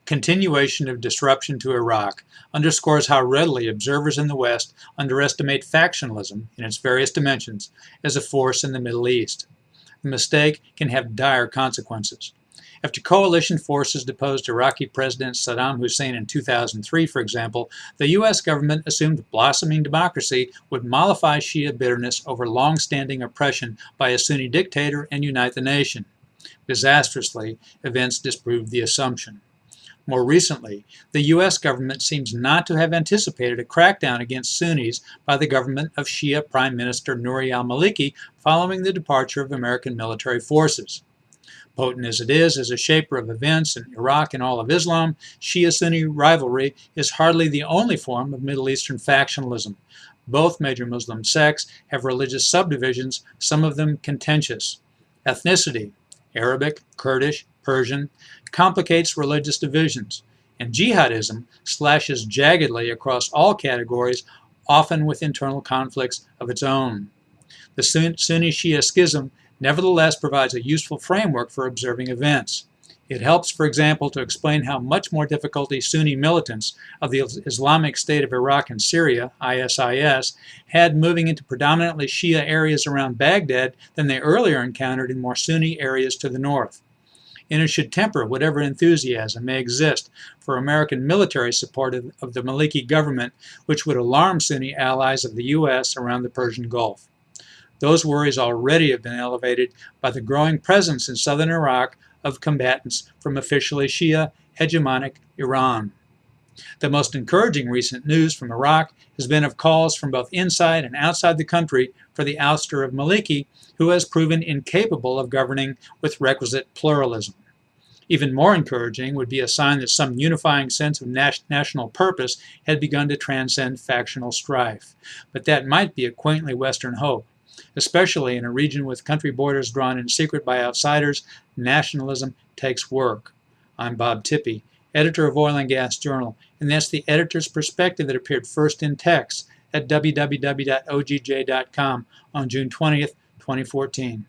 continuation of disruption to Iraq underscores how readily observers in the West underestimate factionalism in its various dimensions as a force in the Middle East. The mistake can have dire consequences. After coalition forces deposed Iraqi President Saddam Hussein in 2003, for example, the U.S. government assumed blossoming democracy would mollify Shia bitterness over long-standing oppression by a Sunni dictator and unite the nation. Disastrously, events disproved the assumption. More recently, the U.S. government seems not to have anticipated a crackdown against Sunnis by the government of Shia Prime Minister Nouri al-Maliki following the departure of American military forces. Potent as it is as a shaper of events in Iraq and all of Islam, Shia-Sunni rivalry is hardly the only form of Middle Eastern factionalism. Both major Muslim sects have religious subdivisions, some of them contentious. Ethnicity, Arabic, Kurdish, Persian, complicates religious divisions, and jihadism slashes jaggedly across all categories, often with internal conflicts of its own. The Sunni-Shia schism nevertheless provides a useful framework for observing events. It helps, for example, to explain how much more difficulty Sunni militants of the Islamic State of Iraq and Syria, ISIS, had moving into predominantly Shia areas around Baghdad than they earlier encountered in more Sunni areas to the north. And it should temper whatever enthusiasm may exist for American military support of the Maliki government, which would alarm Sunni allies of the U.S. around the Persian Gulf. Those worries already have been elevated by the growing presence in southern Iraq of combatants from officially Shia hegemonic Iran. The most encouraging recent news from Iraq has been of calls from both inside and outside the country for the ouster of Maliki, who has proven incapable of governing with requisite pluralism. Even more encouraging would be a sign that some unifying sense of national purpose had begun to transcend factional strife. But that might be a quaintly Western hope. Especially in a region with country borders drawn in secret by outsiders, nationalism takes work. I'm Bob Tippie, editor of Oil and Gas Journal, and that's the editor's perspective that appeared first in text at www.ogj.com on June 20th, 2014.